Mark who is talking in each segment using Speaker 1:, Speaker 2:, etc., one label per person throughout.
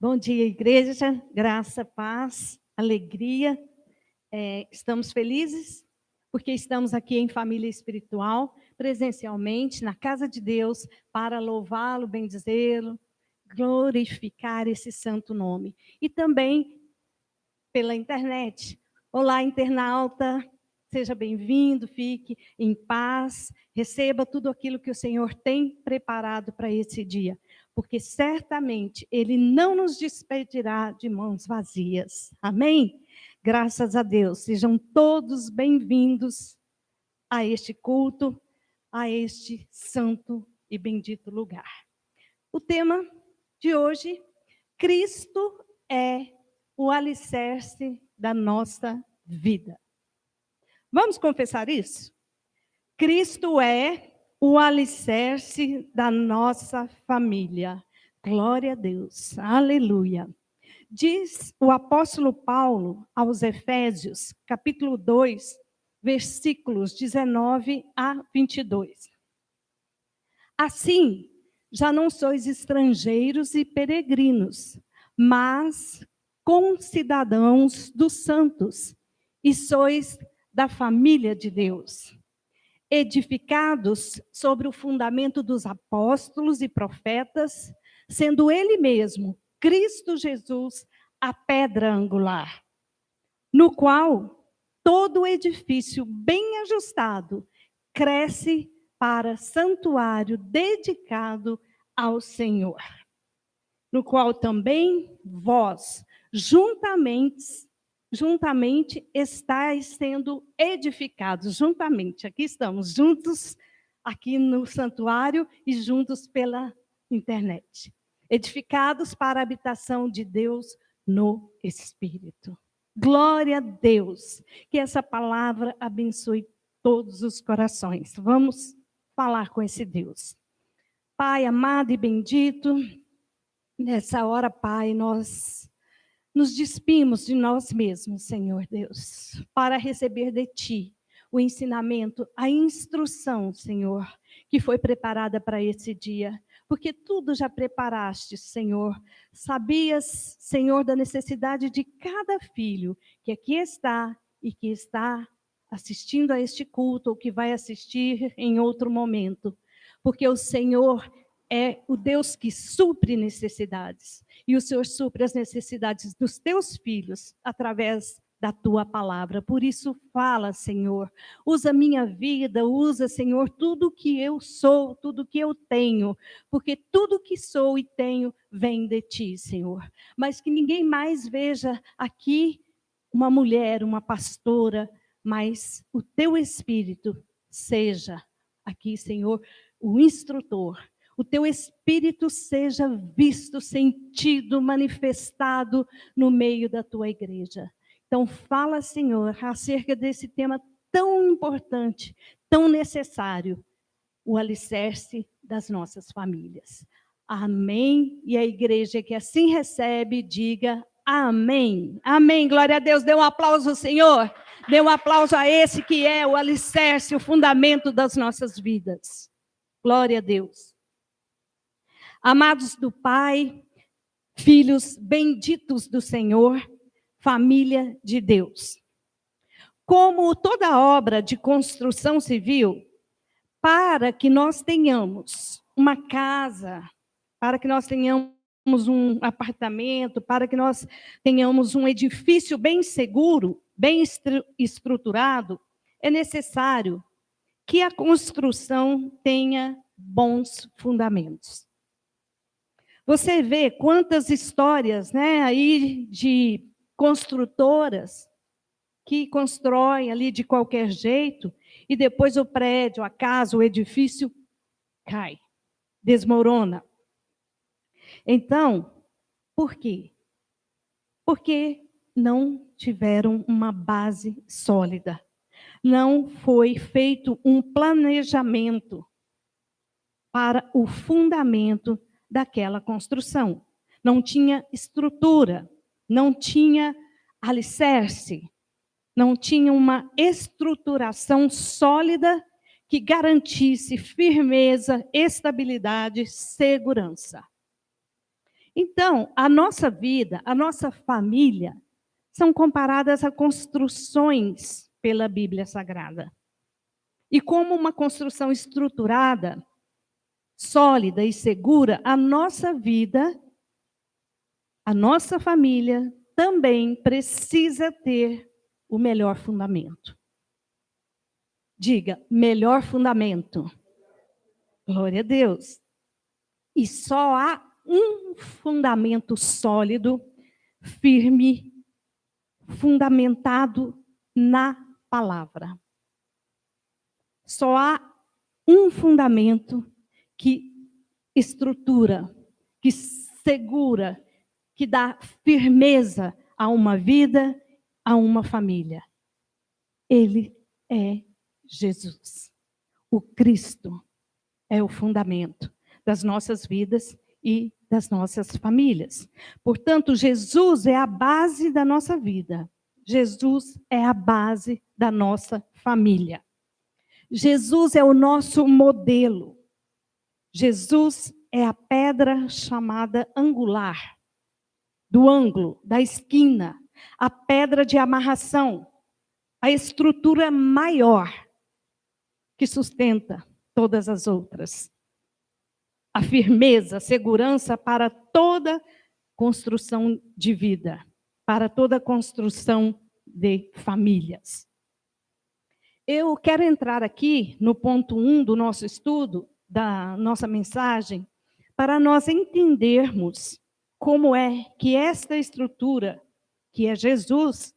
Speaker 1: Bom dia, igreja. Graça, paz, alegria. Estamos felizes porque estamos aqui em família espiritual, presencialmente, na casa de Deus, para louvá-lo, bendizê-lo, glorificar esse santo nome. E também pela internet. Olá, internauta. Seja bem-vindo, fique em paz, receba tudo aquilo que o Senhor tem preparado para esse dia, porque certamente Ele não nos despedirá de mãos vazias. Amém? Graças a Deus. Sejam todos bem-vindos a este culto, a este santo e bendito lugar. O tema de hoje, Cristo é o alicerce da nossa vida. Vamos confessar isso? Cristo é o alicerce da nossa família. Glória a Deus. Aleluia. Diz o apóstolo Paulo aos Efésios, capítulo 2, versículos 19 a 22. Assim, já não sois estrangeiros e peregrinos, mas concidadãos dos santos, e sois da família de Deus, edificados sobre o fundamento dos apóstolos e profetas, sendo Ele mesmo, Cristo Jesus, a pedra angular, no qual todo o edifício bem ajustado cresce para santuário dedicado ao Senhor, no qual também vós, juntamente estáis sendo edificados, juntamente, aqui estamos, juntos, aqui no santuário e juntos pela internet, edificados para a habitação de Deus no Espírito. Glória a Deus, que essa palavra abençoe todos os corações. Vamos falar com esse Deus. Pai amado e bendito, nessa hora, Pai, nós nos despimos de nós mesmos, Senhor Deus, para receber de Ti o ensinamento, a instrução, Senhor, que foi preparada para esse dia. Porque tudo já preparaste, Senhor. Sabias, Senhor, da necessidade de cada filho que aqui está e que está assistindo a este culto ou que vai assistir em outro momento. Porque o Senhor é o Deus que supre necessidades. E o Senhor supre as necessidades dos teus filhos através da tua palavra. Por isso, fala, Senhor. Usa minha vida, usa, Senhor, tudo que eu sou, tudo que eu tenho. Porque tudo que sou e tenho vem de ti, Senhor. Mas que ninguém mais veja aqui uma mulher, uma pastora, mas o teu Espírito seja aqui, Senhor, o instrutor. O teu Espírito seja visto, sentido, manifestado no meio da tua igreja. Então, fala, Senhor, acerca desse tema tão importante, tão necessário, o alicerce das nossas famílias. Amém. E a igreja que assim recebe, diga amém. Amém. Glória a Deus. Dê um aplauso ao Senhor. Dê um aplauso a esse que é o alicerce, o fundamento das nossas vidas. Glória a Deus. Amados do Pai, filhos benditos do Senhor, família de Deus. Como toda obra de construção civil, para que nós tenhamos uma casa, para que nós tenhamos um apartamento, para que nós tenhamos um edifício bem seguro, bem estruturado, é necessário que a construção tenha bons fundamentos. Você vê quantas histórias, né, aí de construtoras que constroem ali de qualquer jeito e depois o prédio, a casa, o edifício cai, desmorona. Então, por quê? Porque não tiveram uma base sólida. Não foi feito um planejamento para o fundamento daquela construção. Não tinha estrutura, não tinha alicerce, não tinha uma estruturação sólida que garantisse firmeza, estabilidade, segurança. Então, a nossa vida, a nossa família, são comparadas a construções pela Bíblia Sagrada. E como uma construção estruturada, sólida e segura, a nossa vida, a nossa família também precisa ter o melhor fundamento. Diga, melhor fundamento. Glória a Deus. E só há um fundamento sólido, firme, fundamentado na palavra. Só há um fundamento que estrutura, que segura, que dá firmeza a uma vida, a uma família. Ele é Jesus. O Cristo é o fundamento das nossas vidas e das nossas famílias. Portanto, Jesus é a base da nossa vida. Jesus é a base da nossa família. Jesus é o nosso modelo. Jesus é a pedra chamada angular, do ângulo, da esquina, a pedra de amarração, a estrutura maior que sustenta todas as outras. A firmeza, a segurança para toda construção de vida, para toda construção de famílias. Eu quero entrar aqui no ponto 1 do nosso estudo, da nossa mensagem, para nós entendermos como é que esta estrutura, que é Jesus,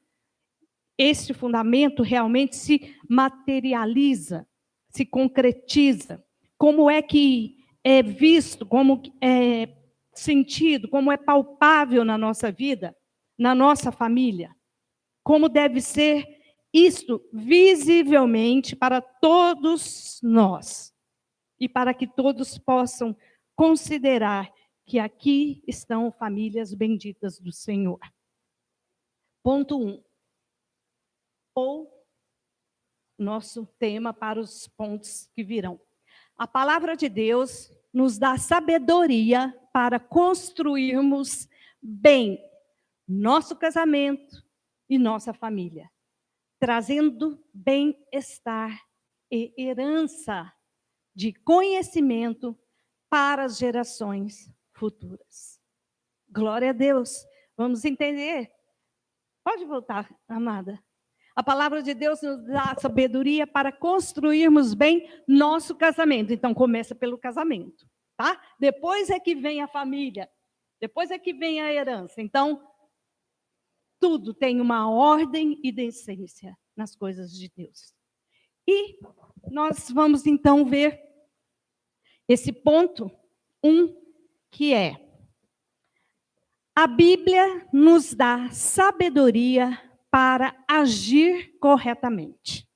Speaker 1: este fundamento realmente se materializa, se concretiza. Como é que é visto, como é sentido, como é palpável na nossa vida, na nossa família. Como deve ser isto visivelmente para todos nós. E para que todos possam considerar que aqui estão famílias benditas do Senhor. Ponto 1. Ou nosso tema para os pontos que virão. A palavra de Deus nos dá sabedoria para construirmos bem nosso casamento e nossa família, trazendo bem-estar e herança de conhecimento para as gerações futuras. Glória a Deus. Vamos entender. Pode voltar, amada. A palavra de Deus nos dá sabedoria para construirmos bem nosso casamento. Então, começa pelo casamento, tá? Depois é que vem a família. Depois é que vem a herança. Então, tudo tem uma ordem e decência nas coisas de Deus. E nós vamos, então, ver esse ponto 1, que é: a Bíblia nos dá sabedoria para agir corretamente.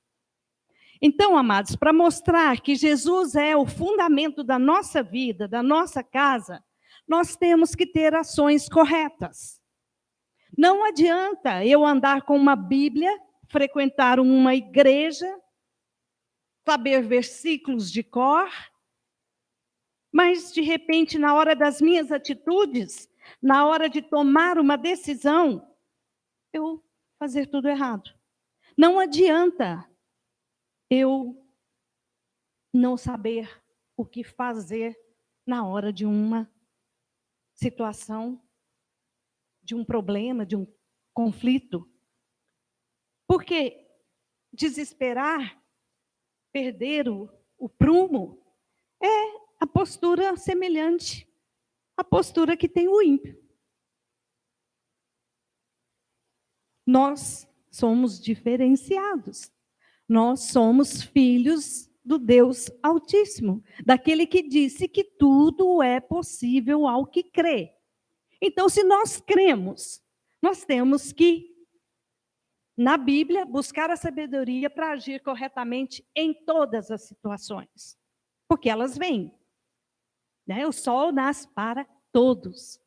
Speaker 1: Então, amados, para mostrar que Jesus é o fundamento da nossa vida, da nossa casa, nós temos que ter ações corretas. Não adianta eu andar com uma Bíblia, frequentar uma igreja, saber versículos de cor, mas, de repente, na hora das minhas atitudes, na hora de tomar uma decisão, eu fazer tudo errado. Não adianta eu não saber o que fazer na hora de uma situação, de um problema, de um conflito. Porque desesperar, perder o prumo, é a postura semelhante à postura que tem o ímpio. Nós somos diferenciados. Nós somos filhos do Deus Altíssimo, daquele que disse que tudo é possível ao que crê. Então, se nós cremos, nós temos que, na Bíblia, buscar a sabedoria para agir corretamente em todas as situações. Porque elas vêm. Né? O sol nasce para todos.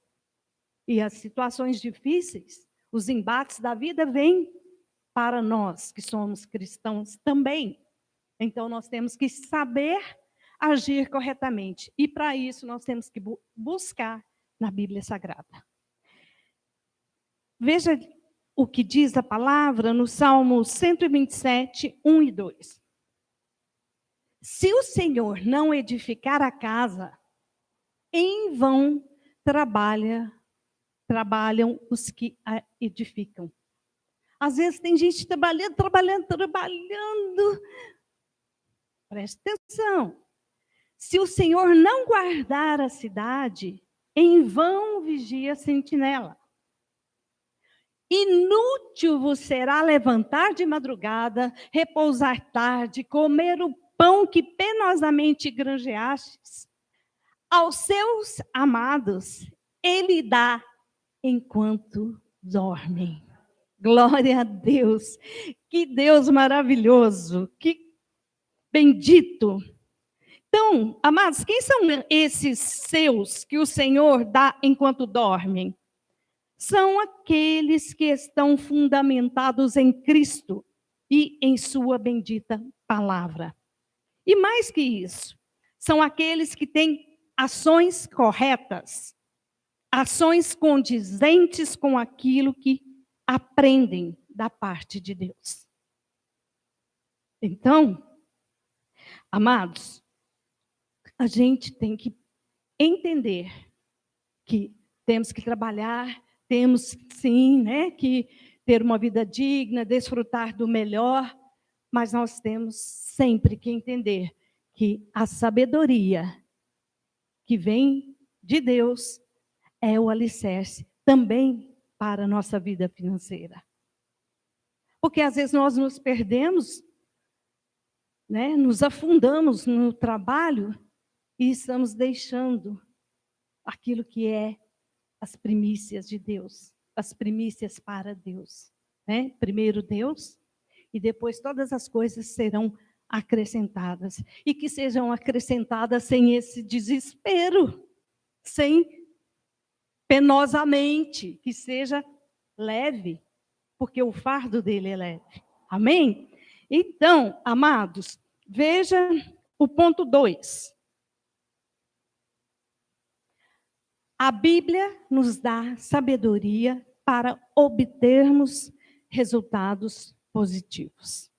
Speaker 1: E as situações difíceis, os embates da vida vêm para nós que somos cristãos também. Então, nós temos que saber agir corretamente. E, para isso, nós temos que buscar na Bíblia Sagrada. Veja o que diz a palavra no Salmo 127, 1 e 2. Se o Senhor não edificar a casa, em vão trabalham os que a edificam. Às vezes tem gente trabalhando. Preste atenção. Se o Senhor não guardar a cidade, em vão vigia a sentinela. Inútil vos será levantar de madrugada, repousar tarde, comer o pão que penosamente granjeastes. Aos seus amados, ele dá enquanto dormem. Glória a Deus. Que Deus maravilhoso, que bendito. Então, amados, quem são esses seus que o Senhor dá enquanto dormem? São aqueles que estão fundamentados em Cristo e em sua bendita palavra. E mais que isso, são aqueles que têm ações corretas, ações condizentes com aquilo que aprendem da parte de Deus. Então, amados, a gente tem que entender que temos que trabalhar, temos sim, que ter uma vida digna, desfrutar do melhor, mas nós temos sempre que entender que a sabedoria que vem de Deus é o alicerce também para a nossa vida financeira. Porque às vezes nós nos perdemos, nos afundamos no trabalho e estamos deixando aquilo que é as primícias de Deus, as primícias para Deus. Primeiro Deus, e depois todas as coisas serão acrescentadas. E que sejam acrescentadas sem esse desespero, sem penosamente, que seja leve, porque o fardo dele é leve. Amém? Então, amados, veja o ponto 2. A Bíblia nos dá sabedoria para obtermos resultados positivos.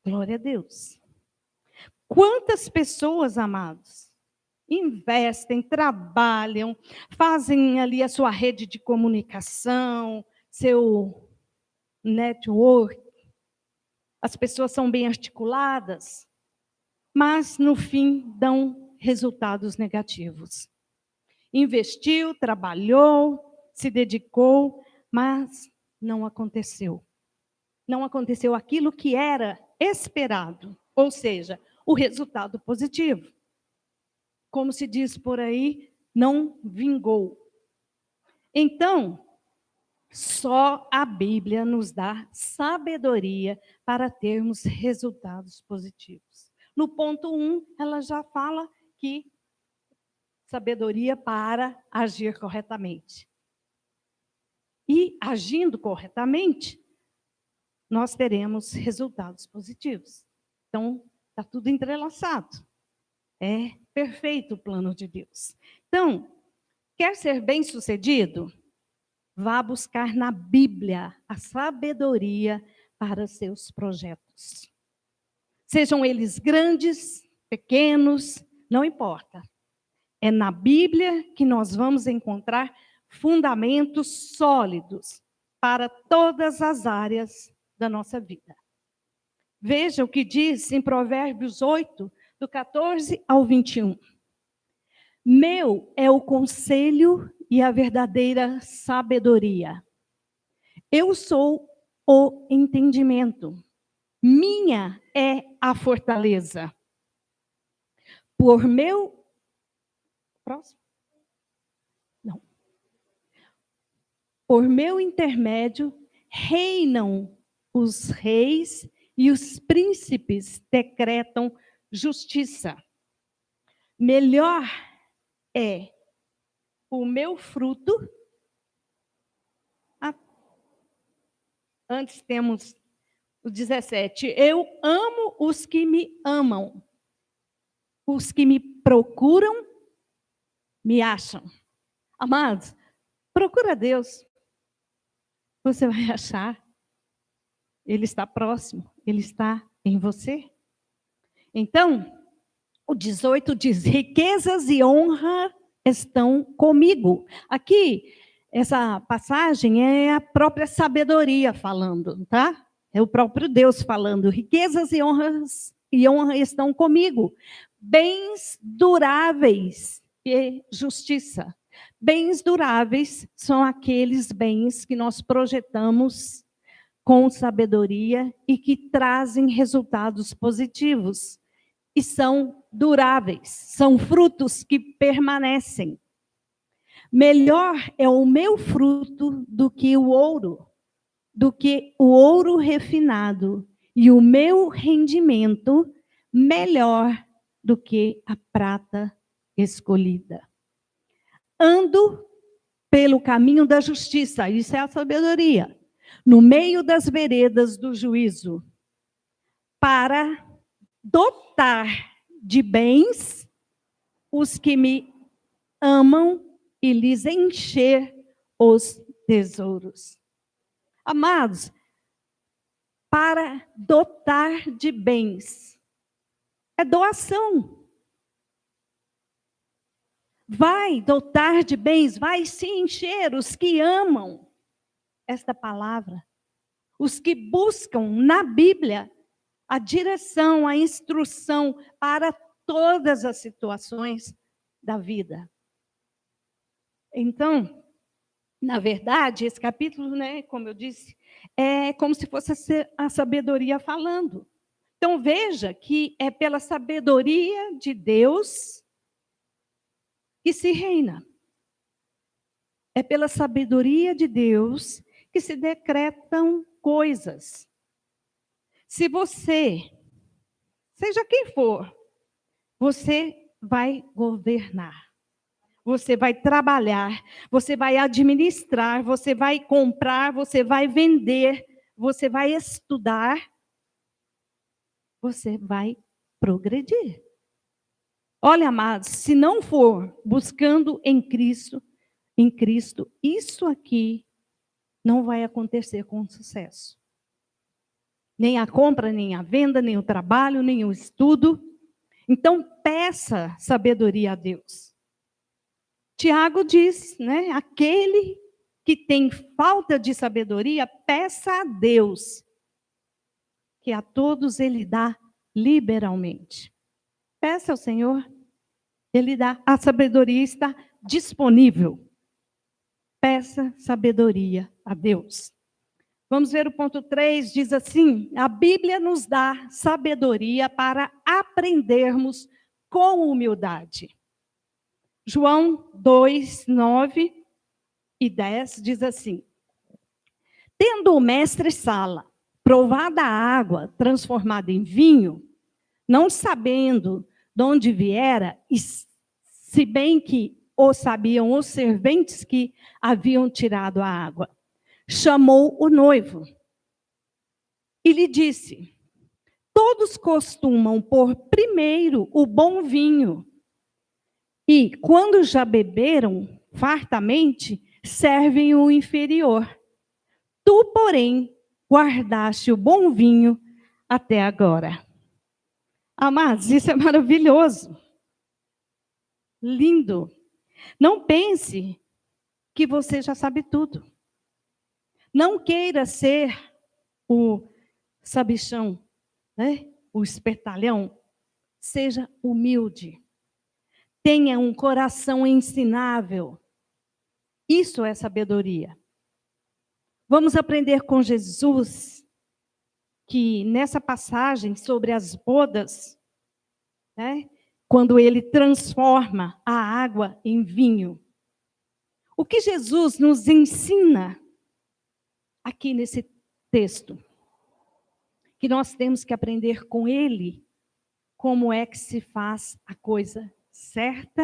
Speaker 1: Glória a Deus. Quantas pessoas, amados, investem, trabalham, fazem ali a sua rede de comunicação, seu network. As pessoas são bem articuladas, mas no fim dão resultados negativos. Investiu, trabalhou, se dedicou, mas não aconteceu. Não aconteceu aquilo que era esperado, ou seja, o resultado positivo. Como se diz por aí, não vingou. Então, só a Bíblia nos dá sabedoria para termos resultados positivos. No ponto 1, ela já fala que sabedoria para agir corretamente. E agindo corretamente, nós teremos resultados positivos. Então, está tudo entrelaçado. É perfeito o plano de Deus. Então, quer ser bem-sucedido? Vá buscar na Bíblia a sabedoria para seus projetos. Sejam eles grandes, pequenos, não importa. É na Bíblia que nós vamos encontrar fundamentos sólidos para todas as áreas da nossa vida. Veja o que diz em Provérbios 8, do 14 ao 21. Meu é o conselho e a verdadeira sabedoria. Eu sou o entendimento. Minha é a fortaleza. Por meu... Próximo? Não. Por meu intermédio, reinam os reis e os príncipes decretam justiça. Melhor é o meu fruto. Antes temos o 17. Eu amo os que me amam. Os que me procuram, me acham. Amados, procura Deus. Você vai achar. Ele está próximo, ele está em você. Então, o 18 diz: riquezas e honra estão comigo. Aqui, essa passagem é a própria sabedoria falando, tá? É o próprio Deus falando. Riquezas e honra estão comigo. Bens duráveis e justiça. Bens duráveis são aqueles bens que nós projetamos com sabedoria e que trazem resultados positivos. E são duráveis, são frutos que permanecem. Melhor é o meu fruto do que o ouro refinado, e o meu rendimento melhor do que a prata escolhida. Ando pelo caminho da justiça, isso é a sabedoria, no meio das veredas do juízo, para dotar de bens os que me amam e lhes encher os tesouros. Amados, para dotar de bens, é doação. Vai dotar de bens, vai se encher os que amam esta palavra, os que buscam na Bíblia a direção, a instrução para todas as situações da vida. Então, na verdade, esse capítulo, né, como eu disse, é como se fosse a sabedoria falando. Então, veja que é pela sabedoria de Deus que se reina. É pela sabedoria de Deus que se decretam coisas. Se você, seja quem for, você vai governar. Você vai trabalhar, você vai administrar, você vai comprar, você vai vender, você vai estudar, você vai progredir. Olha, amados, se não for buscando em Cristo, isso aqui não vai acontecer com sucesso. Nem a compra, nem a venda, nem o trabalho, nem o estudo. Então, peça sabedoria a Deus. Tiago diz, né? Aquele que tem falta de sabedoria, peça a Deus, que a todos ele dá liberalmente. Peça ao Senhor, ele dá. A sabedoria está disponível. Peça sabedoria a Deus. Vamos ver o ponto 3, diz assim: a Bíblia nos dá sabedoria para aprendermos com humildade. João 2, 9 e 10 diz assim: tendo o mestre Sala provado a água transformada em vinho, não sabendo de onde viera, e se bem que o sabiam os serventes que haviam tirado a água, chamou o noivo e lhe disse: todos costumam pôr primeiro o bom vinho, e, quando já beberam fartamente, servem o inferior. Tu, porém, guardaste o bom vinho até agora. Amados, isso é maravilhoso. Lindo. Não pense que você já sabe tudo. Não queira ser o sabichão, né? O espertalhão. Seja humilde. Tenha um coração ensinável. Isso é sabedoria. Vamos aprender com Jesus que nessa passagem sobre as bodas, né, quando ele transforma a água em vinho. O que Jesus nos ensina aqui nesse texto? Que nós temos que aprender com ele como é que se faz a coisa certa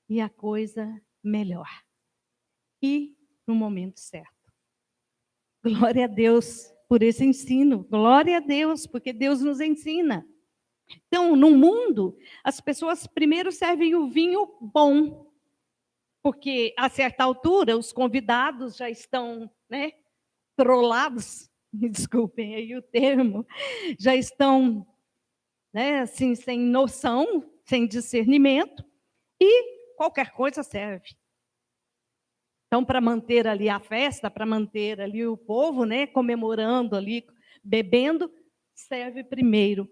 Speaker 1: e a coisa melhor. E no momento certo. Glória a Deus por esse ensino. Glória a Deus, porque Deus nos ensina. Então, no mundo, as pessoas primeiro servem o vinho bom. porque a certa altura os convidados já estão, né, trollados, me desculpem aí o termo, já estão, né, assim, sem noção, sem discernimento, e qualquer coisa serve. Então, para manter ali a festa, para manter ali o povo, né, comemorando ali, bebendo, serve primeiro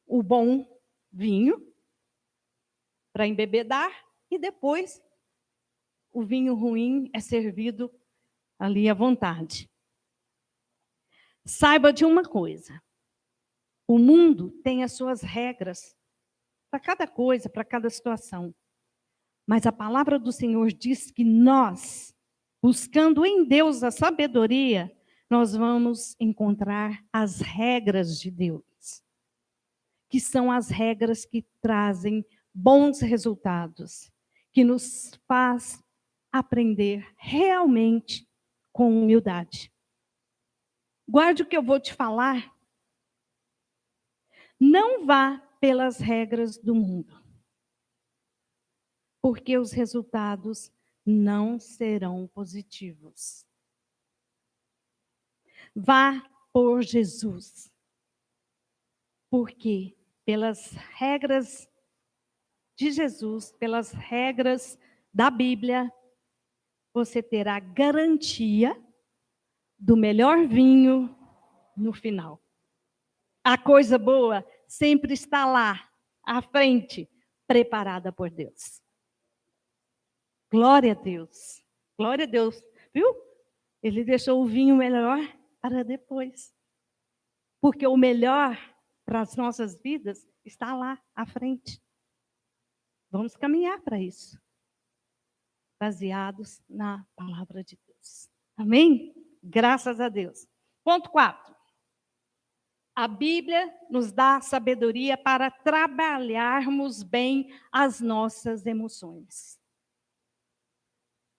Speaker 1: o bom vinho para embebedar e depois o vinho ruim é servido ali à vontade. Saiba de uma coisa: o mundo tem as suas regras para cada coisa, para cada situação. Mas a palavra do Senhor diz que nós, buscando em Deus a sabedoria, nós vamos encontrar as regras de Deus, que são as regras que trazem bons resultados, que nos faz aprender realmente com humildade. Guarde o que eu vou te falar. Não vá pelas regras do mundo, porque os resultados não serão positivos. Vá por Jesus, porque pelas regras de Jesus, pelas regras da Bíblia, você terá garantia do melhor vinho no final. A coisa boa sempre está lá, à frente, preparada por Deus. Glória a Deus. Glória a Deus. Viu? Ele deixou o vinho melhor para depois. Porque o melhor para as nossas vidas está lá, à frente. Vamos caminhar para isso. Baseados na palavra de Deus. Amém? Graças a Deus. Ponto 4. A Bíblia nos dá sabedoria para trabalharmos bem as nossas emoções.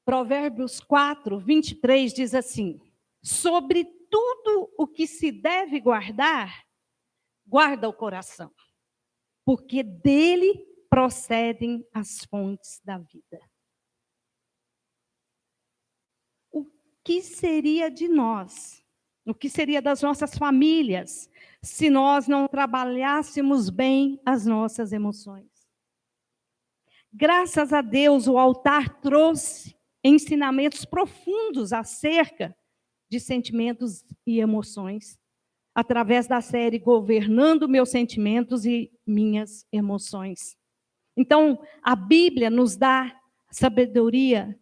Speaker 1: Provérbios 4, 23 diz assim: sobre tudo o que se deve guardar, guarda o coração, porque dele procedem as fontes da vida. O que seria de nós? O que seria das nossas famílias se nós não trabalhássemos bem as nossas emoções? Graças a Deus, o altar trouxe ensinamentos profundos acerca de sentimentos e emoções, através da série Governando Meus Sentimentos e Minhas Emoções. Então, a Bíblia nos dá sabedoria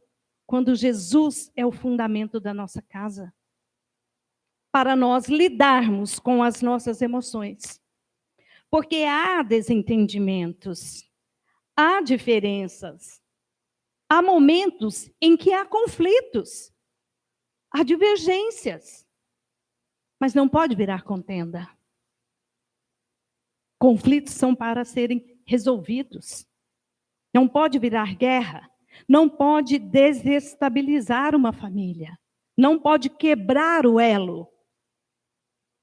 Speaker 1: quando Jesus é o fundamento da nossa casa, para nós lidarmos com as nossas emoções. Porque há desentendimentos, há diferenças, há momentos em que há conflitos, há divergências, mas não pode virar contenda. Conflitos são para serem resolvidos. Não pode virar guerra, não pode desestabilizar uma família, não pode quebrar o elo.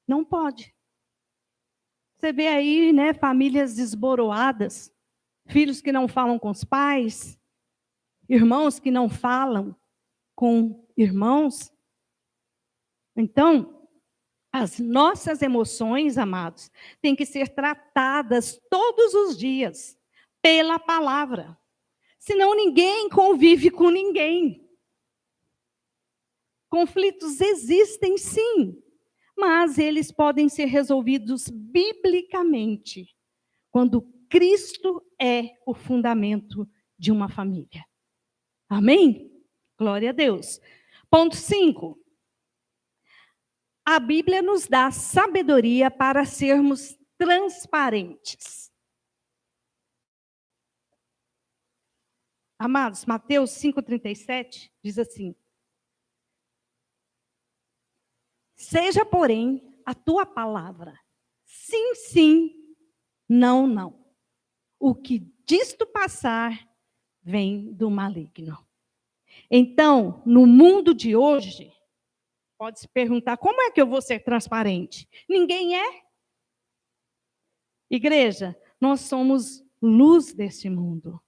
Speaker 1: Não pode. Você vê aí, né, famílias desboroadas, filhos que não falam com os pais, irmãos que não falam com irmãos. Então, as nossas emoções, amados, têm que ser tratadas todos os dias pela palavra. Senão ninguém convive com ninguém. Conflitos existem, sim, mas eles podem ser resolvidos biblicamente, quando Cristo é o fundamento de uma família. Amém? Glória a Deus. Ponto 5. A Bíblia nos dá sabedoria para sermos transparentes. Amados, Mateus 5,37 diz assim: seja, porém, a tua palavra sim, sim, não, não. O que disto passar vem do maligno. Então, no mundo de hoje, pode se perguntar, como é que eu vou ser transparente? Ninguém é. Igreja, nós somos luz desse mundo.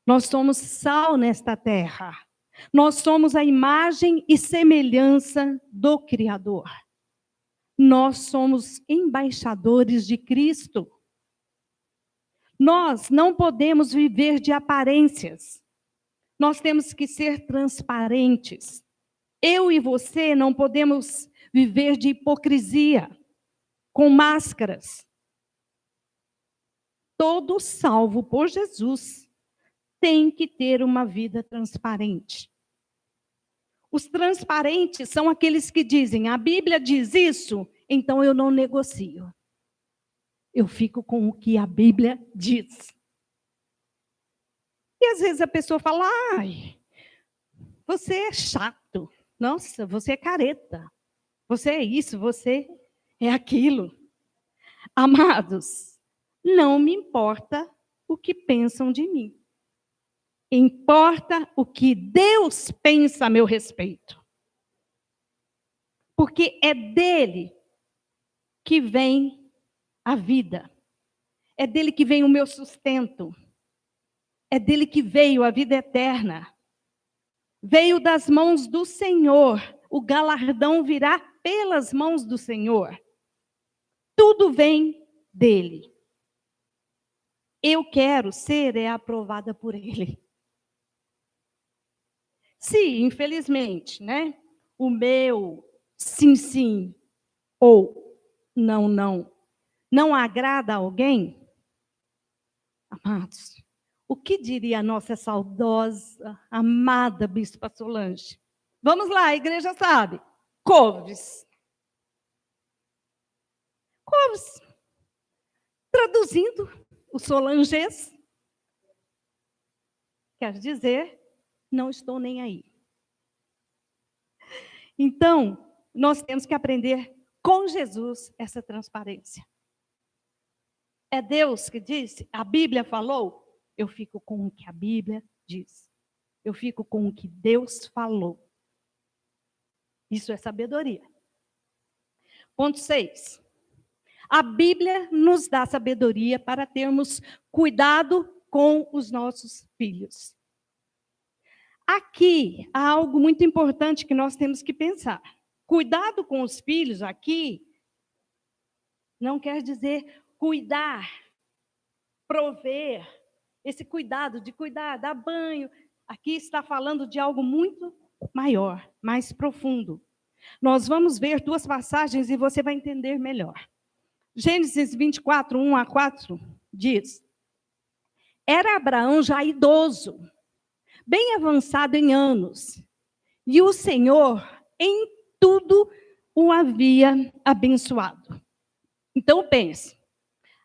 Speaker 1: Nós somos sal nesta terra. Nós somos a imagem e semelhança do Criador. Nós somos embaixadores de Cristo. Nós não podemos viver de aparências. Nós temos que ser transparentes. Eu e você não podemos viver de hipocrisia, com máscaras. Todo salvo por Jesus tem que ter uma vida transparente. Os transparentes são aqueles que dizem, a Bíblia diz isso, então eu não negocio. Eu fico com o que a Bíblia diz. E às vezes a pessoa fala, ai, você é chato. Nossa, você é careta. Você é isso, você é aquilo. Amados, não me importa o que pensam de mim. Importa o que Deus pensa a meu respeito. Porque é dele que vem a vida. É dele que vem o meu sustento. É dele que veio a vida eterna. Veio das mãos do Senhor. O galardão virá pelas mãos do Senhor. Tudo vem dele. Eu quero ser aprovada por ele. Se, infelizmente, né, o meu sim, sim ou não, não agrada a alguém, amados, o que diria a nossa saudosa, amada Bispa Solange? Vamos lá, a igreja sabe. Couves. Couves. Traduzindo o solanges, quer dizer, não estou nem aí. Então, nós temos que aprender com Jesus essa transparência. É Deus que disse, a Bíblia falou, eu fico com o que a Bíblia diz. Eu fico com o que Deus falou. Isso é sabedoria. Ponto 6. A Bíblia nos dá sabedoria para termos cuidado com os nossos filhos. Aqui há algo muito importante que nós temos que pensar. Cuidado com os filhos aqui não quer dizer cuidar, prover, esse cuidado de cuidar, dar banho. Aqui está falando de algo muito maior, mais profundo. Nós vamos ver 2 passagens e você vai entender melhor. Gênesis 24, 1 a 4, diz: era Abraão já idoso, bem avançado em anos, e o Senhor em tudo o havia abençoado. Então pense,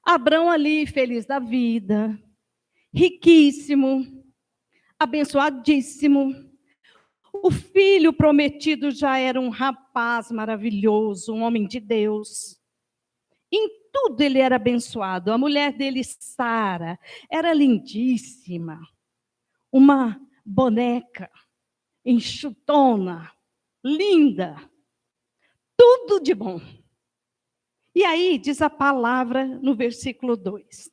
Speaker 1: Abraão ali feliz da vida, riquíssimo, abençoadíssimo. O filho prometido já era um rapaz maravilhoso, um homem de Deus. Em tudo ele era abençoado. A mulher dele, Sara, era lindíssima. Uma boneca, enxutona, linda. Tudo de bom. E aí diz a palavra no versículo 2.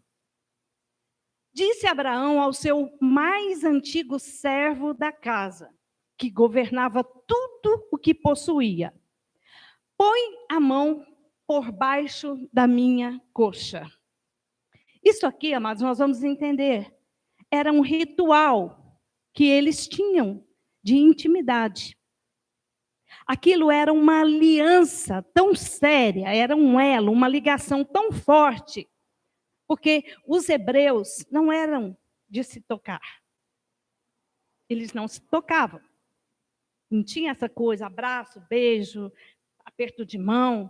Speaker 1: Disse Abraão ao seu mais antigo servo da casa, que governava tudo o que possuía: põe a mão por baixo da minha coxa. Isso aqui, amados, nós vamos entender. Era um ritual que eles tinham de intimidade. Aquilo era uma aliança tão séria, era um elo, uma ligação tão forte, porque os hebreus não eram de se tocar. Eles não se tocavam. Não tinha essa coisa, abraço, beijo, aperto de mão.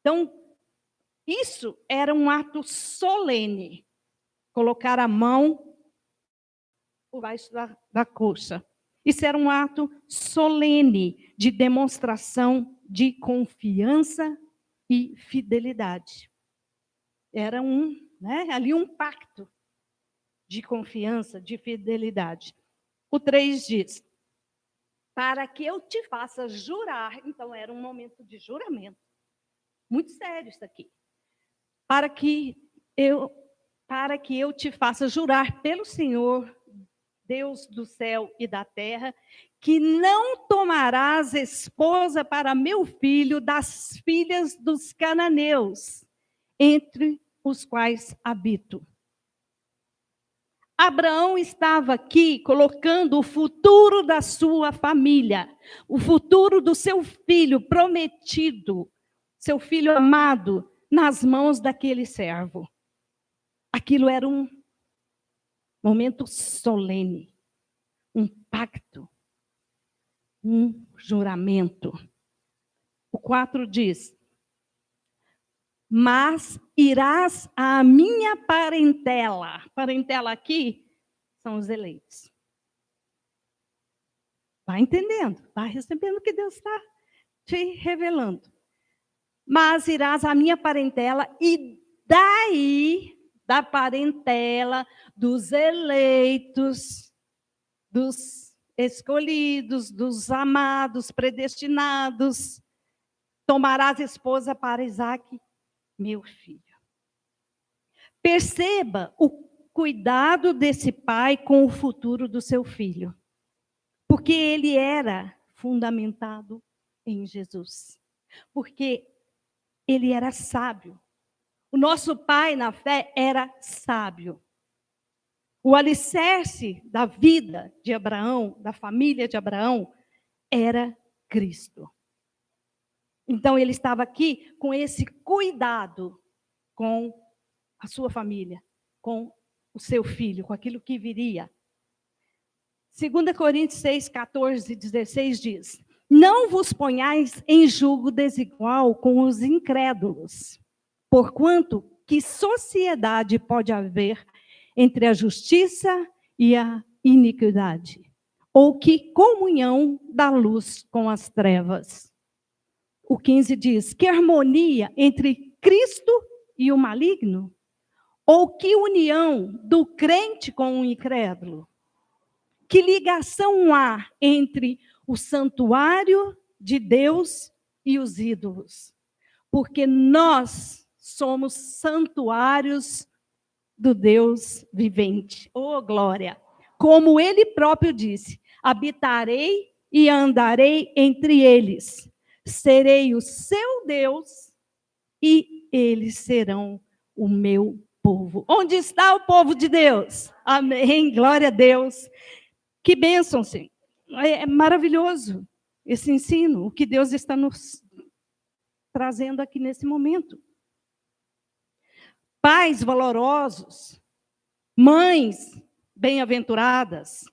Speaker 1: Então, isso era um ato solene. Colocar a mão por baixo da coxa. Isso era um ato solene de demonstração de confiança e fidelidade. Era ali um pacto de confiança, de fidelidade. O 3 diz: para que eu te faça jurar. Então, era um momento de juramento. Muito sério isso aqui. Para que eu te faça jurar pelo Senhor, Deus do céu e da terra, que não tomarás esposa para meu filho das filhas dos cananeus, entre os quais habito. Abraão estava aqui colocando o futuro da sua família, o futuro do seu filho prometido, seu filho amado, nas mãos daquele servo. Aquilo era um momento solene, um pacto, um juramento. O 4 diz: mas irás à minha parentela. Parentela aqui são os eleitos. Vai entendendo, vai recebendo o que Deus está te revelando. Mas irás à minha parentela, e daí, da parentela, dos eleitos, dos escolhidos, dos amados, predestinados, tomarás esposa para Isaque, meu filho. Perceba o cuidado desse pai com o futuro do seu filho. Porque ele era fundamentado em Jesus. Porque ele era sábio. O nosso pai na fé era sábio. O alicerce da vida de Abraão, da família de Abraão, era Cristo. Então, ele estava aqui com esse cuidado com a sua família, com o seu filho, com aquilo que viria. 2 Coríntios 6, 14 e 16 diz: não vos ponhais em julgo desigual com os incrédulos, porquanto que sociedade pode haver entre a justiça e a iniquidade? Ou que comunhão da luz com as trevas? O 15 diz: que harmonia entre Cristo e o maligno? Ou que união do crente com o incrédulo? Que ligação há entre o santuário de Deus e os ídolos? Porque nós somos santuários do Deus vivente. Oh, glória! Como ele próprio disse: habitarei e andarei entre eles. Serei o seu Deus e eles serão o meu povo. Onde está o povo de Deus? Amém, glória a Deus. Que bênção, Senhor. É maravilhoso esse ensino, o que Deus está nos trazendo aqui nesse momento. Pais valorosos, mães bem-aventuradas,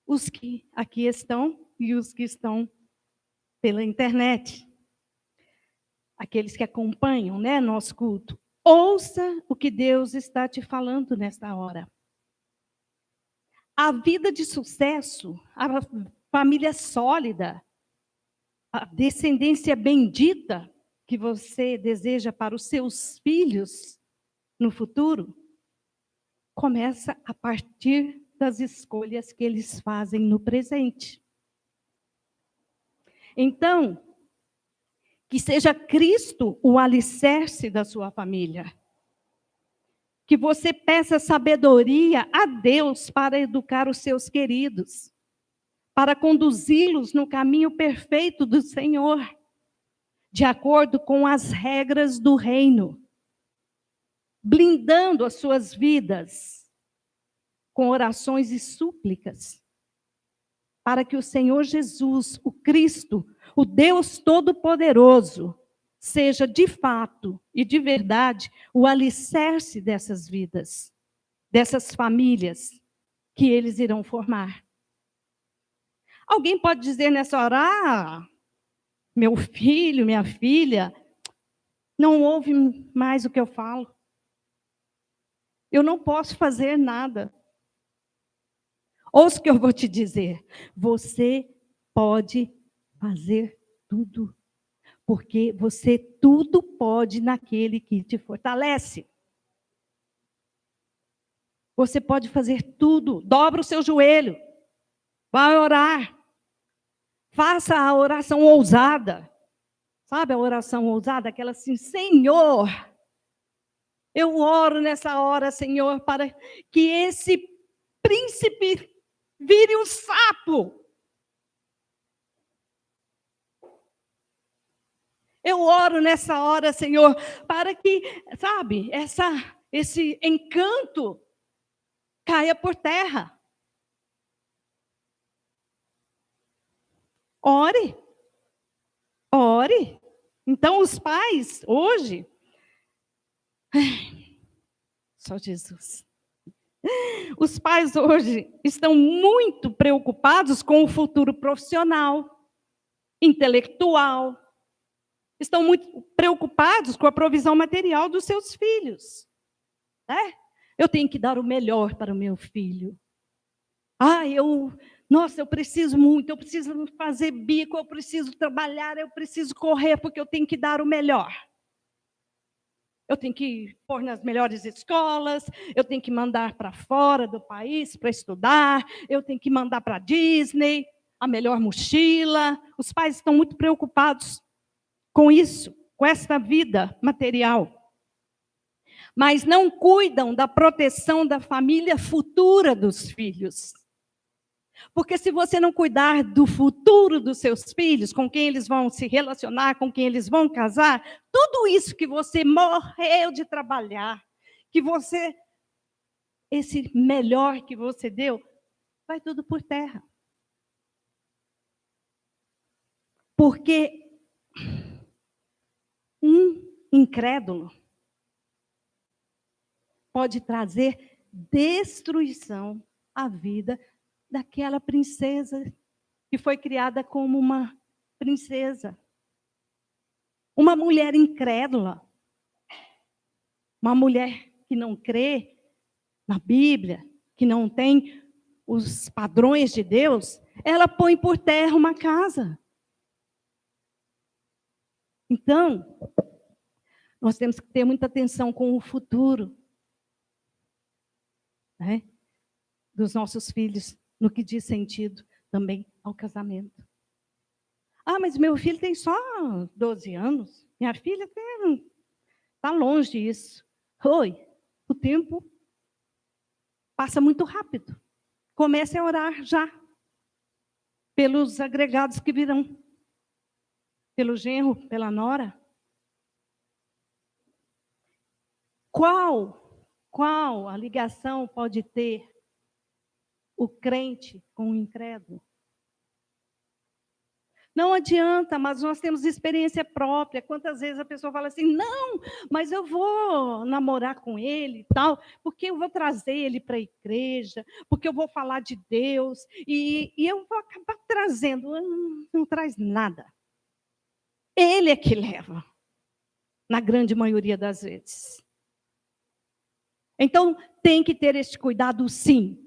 Speaker 1: os que aqui estão e os que estão pela internet, aqueles que acompanham, né, nosso culto. Ouça o que Deus está te falando nesta hora. A vida de sucesso, a família sólida, a descendência bendita que você deseja para os seus filhos no futuro, começa a partir das escolhas que eles fazem no presente. Então, que seja Cristo o alicerce da sua família. Que você peça sabedoria a Deus para educar os seus queridos, para conduzi-los no caminho perfeito do Senhor, de acordo com as regras do reino, blindando as suas vidas com orações e súplicas, para que o Senhor Jesus, o Cristo, o Deus Todo-Poderoso, seja de fato e de verdade o alicerce dessas vidas, dessas famílias que eles irão formar. Alguém pode dizer nessa hora: meu filho, minha filha, não ouve mais o que eu falo. Eu não posso fazer nada. Ouça o que eu vou te dizer. Você pode fazer tudo. Porque você tudo pode naquele que te fortalece. Você pode fazer tudo. Dobra o seu joelho. Vai orar. Faça a oração ousada. Sabe a oração ousada? Aquela assim: Senhor, eu oro nessa hora, Senhor, para que esse príncipe vire um sapo. Eu oro nessa hora, Senhor, para que, sabe, esse encanto caia por terra. Ore. Ore. Então, os pais, hoje, só Jesus. Os pais hoje estão muito preocupados com o futuro profissional, intelectual. Estão muito preocupados com a provisão material dos seus filhos. Né? Eu tenho que dar o melhor para o meu filho. Nossa, eu preciso muito, eu preciso fazer bico, eu preciso trabalhar, eu preciso correr, porque eu tenho que dar o melhor. Eu tenho que pôr nas melhores escolas, eu tenho que mandar para fora do país para estudar, eu tenho que mandar para a Disney, a melhor mochila. Os pais estão muito preocupados com isso, com essa vida material. Mas não cuidam da proteção da família futura dos filhos. Porque se você não cuidar do futuro dos seus filhos, com quem eles vão se relacionar, com quem eles vão casar, tudo isso que você morreu de trabalhar, esse melhor que você deu, vai tudo por terra. Porque um incrédulo pode trazer destruição à vida daquela princesa que foi criada como uma princesa. Uma mulher incrédula, uma mulher que não crê na Bíblia, que não tem os padrões de Deus, ela põe por terra uma casa. Então, nós temos que ter muita atenção com o futuro, né, dos nossos filhos, no que diz sentido também ao casamento. Mas meu filho tem só 12 anos, minha filha está longe disso. O tempo passa muito rápido. Comece a orar já, pelos agregados que virão, pelo genro, pela nora. Qual a ligação pode ter o crente com o incrédulo? Não adianta, mas nós temos experiência própria. Quantas vezes a pessoa fala assim, não, mas eu vou namorar com ele e tal, porque eu vou trazer ele para a igreja, porque eu vou falar de Deus, e eu vou acabar trazendo. Não traz nada. Ele é que leva, na grande maioria das vezes. Então, tem que ter este cuidado, sim.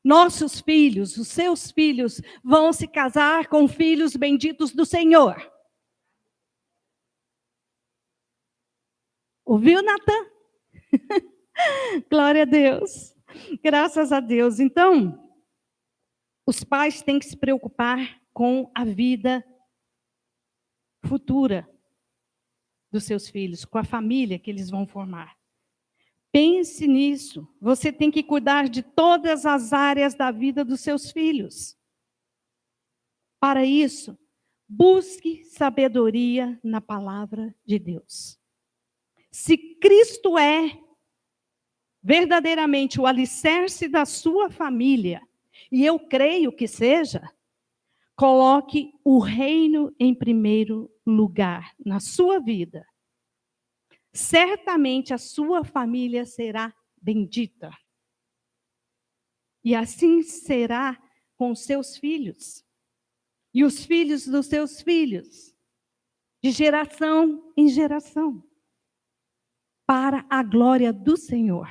Speaker 1: Nossos filhos, os seus filhos, vão se casar com filhos benditos do Senhor. Ouviu, Natan? Glória a Deus. Graças a Deus. Então, os pais têm que se preocupar com a vida futura dos seus filhos, com a família que eles vão formar. Pense nisso. Você tem que cuidar de todas as áreas da vida dos seus filhos. Para isso, busque sabedoria na palavra de Deus. Se Cristo é verdadeiramente o alicerce da sua família, e eu creio que seja, coloque o reino em primeiro lugar na sua vida. Certamente a sua família será bendita. E assim será com seus filhos. E os filhos dos seus filhos. De geração em geração. Para a glória do Senhor.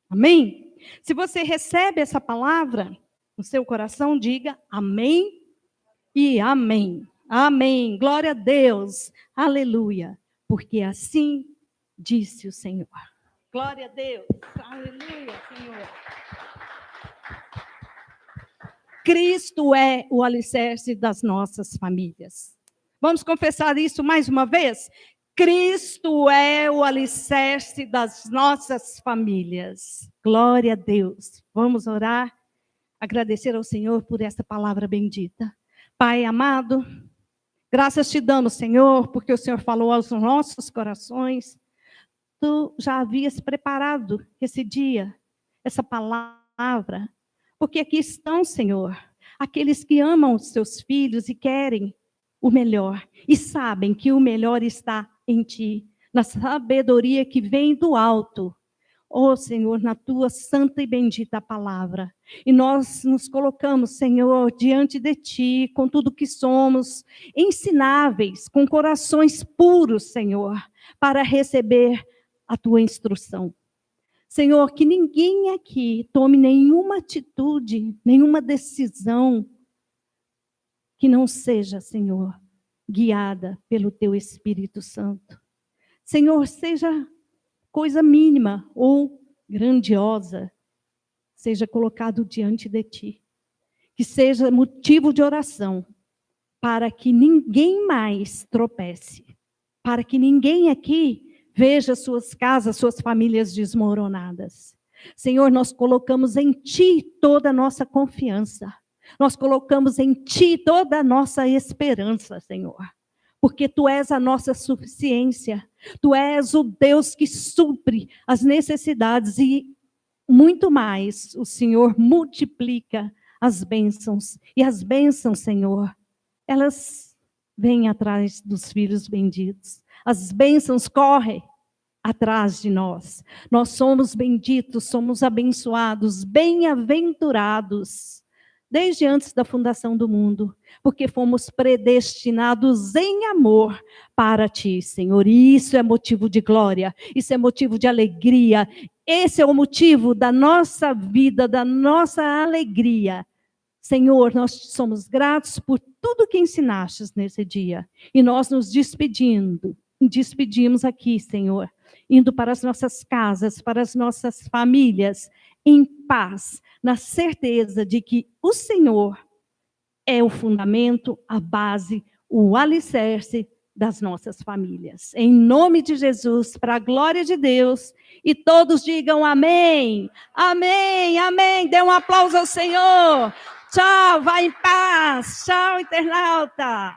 Speaker 1: Amém? Se você recebe essa palavra no seu coração, diga amém e amém. Amém. Glória a Deus. Aleluia. Porque assim disse o Senhor. Glória a Deus. Aleluia, Senhor. Cristo é o alicerce das nossas famílias. Vamos confessar isso mais uma vez? Cristo é o alicerce das nossas famílias. Glória a Deus. Vamos orar, agradecer ao Senhor por essa palavra bendita. Pai amado, graças te damos, Senhor, porque o Senhor falou aos nossos corações. Tu já havias preparado esse dia, essa palavra, porque aqui estão, Senhor, aqueles que amam os seus filhos e querem o melhor, e sabem que o melhor está em ti, na sabedoria que vem do alto. Oh, Senhor, na tua santa e bendita palavra. E nós nos colocamos, Senhor, diante de ti, com tudo que somos, ensináveis, com corações puros, Senhor, para receber a tua instrução. Senhor, que ninguém aqui tome nenhuma atitude, nenhuma decisão que não seja, Senhor, guiada pelo teu Espírito Santo. Senhor, seja coisa mínima ou grandiosa, seja colocado diante de ti. Que seja motivo de oração, para que ninguém mais tropece, para que ninguém aqui veja suas casas, suas famílias desmoronadas. Senhor, nós colocamos em ti toda a nossa confiança. Nós colocamos em ti toda a nossa esperança, Senhor. Porque tu és a nossa suficiência. Tu és o Deus que supre as necessidades e muito mais. O Senhor multiplica as bênçãos. E as bênçãos, Senhor, elas vêm atrás dos filhos benditos. As bênçãos correm atrás de nós. Nós somos benditos, somos abençoados, bem-aventurados, desde antes da fundação do mundo, porque fomos predestinados em amor para ti, Senhor. E isso é motivo de glória, isso é motivo de alegria, esse é o motivo da nossa vida, da nossa alegria. Senhor, nós somos gratos por tudo que ensinastes nesse dia. E nós nos despedimos aqui, Senhor, indo para as nossas casas, para as nossas famílias, em paz, na certeza de que o Senhor é o fundamento, a base, o alicerce das nossas famílias. Em nome de Jesus, para a glória de Deus, e todos digam amém, amém, amém. Dê um aplauso ao Senhor. Tchau, vá em paz. Tchau, internauta.